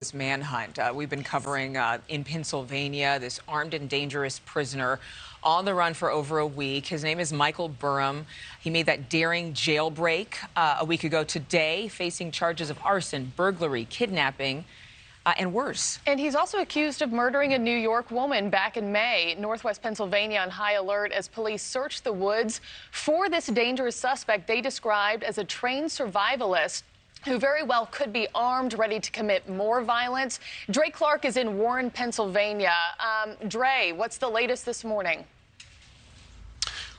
This manhunt we've been covering in Pennsylvania, this armed and dangerous prisoner on the run for over a week. His name is Michael Burham. He made that daring jailbreak a week ago today, facing charges of arson, burglary, kidnapping, and worse. And he's also accused of murdering a New York woman back in May. Northwest Pennsylvania on high alert as police searched the woods for this dangerous suspect they described as a trained survivalist who very well could be armed, ready to commit more violence. Dre Clark is in Warren, Pennsylvania. Dre, what's the latest this morning?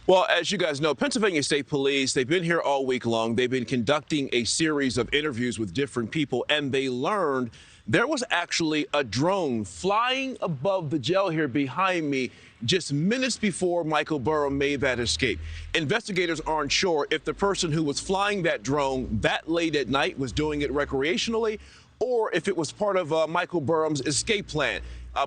Well, as you guys know, Pennsylvania State Police, they've been here all week long. They've been conducting a series of interviews with different people, and they learned there was actually a drone flying above the jail here behind me just minutes before Michael Burham made that escape. Investigators aren't sure if the person who was flying that drone that late at night was doing it recreationally or if it was part of Michael Burham's escape plan.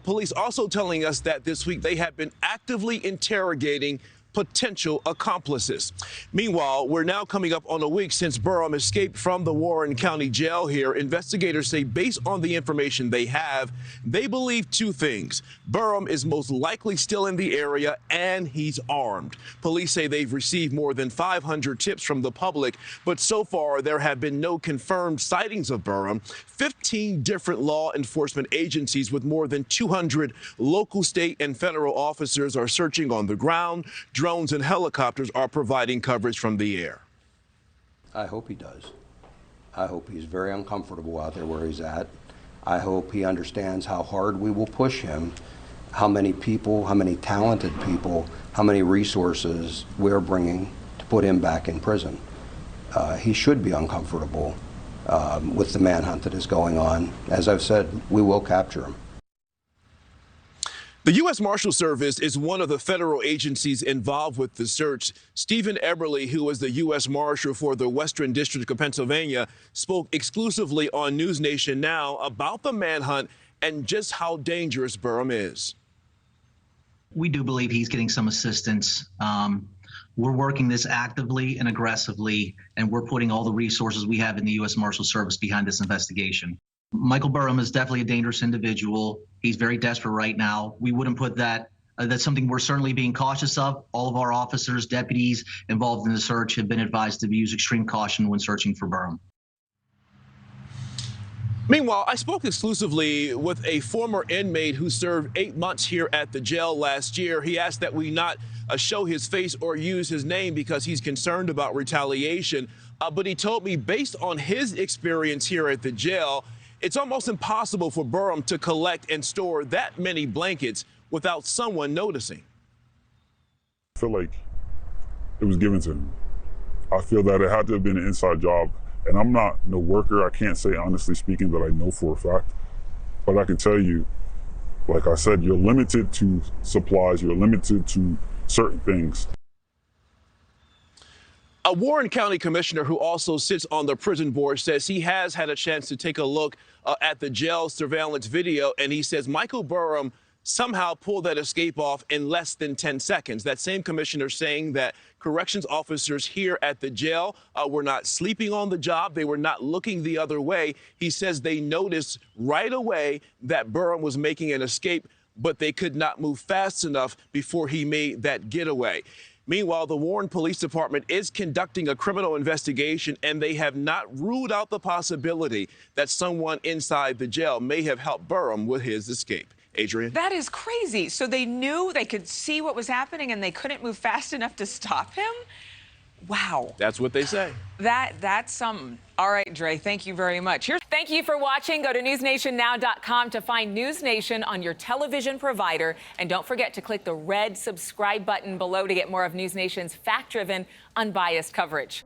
Police also telling us that this week they have been actively interrogating potential accomplices. Meanwhile, we're now coming up on a week since Burham escaped from the Warren County Jail here. Investigators say based on the information they have, they believe two things. Burham is most likely still in the area and he's armed. Police say they've received more than 500 tips from the public, but so far there have been no confirmed sightings of Burham. 15 different law enforcement agencies with more than 200 local, state, and federal officers are searching on the ground. Drones and helicopters are providing coverage from the air. I hope he does. I hope he's very uncomfortable out there where he's at. I hope he understands how hard we will push him, how many people, how many talented people, how many resources we're bringing to put him back in prison. He should be uncomfortable with the manhunt that is going on. As I've said, we will capture him. The U.S. Marshal Service is one of the federal agencies involved with the search. Stephen Eberly, who was the U.S. Marshal for the Western District of Pennsylvania, spoke exclusively on NewsNation Now about the manhunt and just how dangerous Burham is. We do believe he's getting some assistance. We're working this actively and aggressively, and we're putting all the resources we have in the U.S. Marshal Service behind this investigation. Michael Burham is definitely a dangerous individual. He's very desperate right now. We wouldn't put that. That's something we're certainly being cautious of. All of our officers, deputies involved in the search have been advised to use extreme caution when searching for Burham. Meanwhile, I spoke exclusively with a former inmate who served 8 months here at the jail last year. He asked that we not show his face or use his name because he's concerned about retaliation. But he told me based on his experience here at the jail, it's almost impossible for Burham to collect and store that many blankets without someone noticing. I feel like it was given to him. I feel that it had to have been an inside job. And I'm not no worker. I can't say honestly speaking that I know for a fact. But I can tell you, like I said, you're limited to supplies. You're limited to certain things. A Warren County commissioner who also sits on the prison board says he has had a chance to take a look at the jail surveillance video, and he says Michael Burham somehow pulled that escape off in less than 10 seconds. That same commissioner saying that corrections officers here at the jail were not sleeping on the job. They were not looking the other way. He says they noticed right away that Burham was making an escape, but they could not move fast enough before he made that getaway. Meanwhile, the Warren Police Department is conducting a criminal investigation, and they have not ruled out the possibility that someone inside the jail may have helped Burham with his escape. Adrienne? That is crazy. So they knew, they could see what was happening, and they couldn't move fast enough to stop him? Wow. That's what they say. That's something. All right, Dre, thank you very much. Thank you for watching. Go to newsnationnow.com to find NewsNation on your television provider. And don't forget to click the red subscribe button below to get more of NewsNation's fact-driven, unbiased coverage.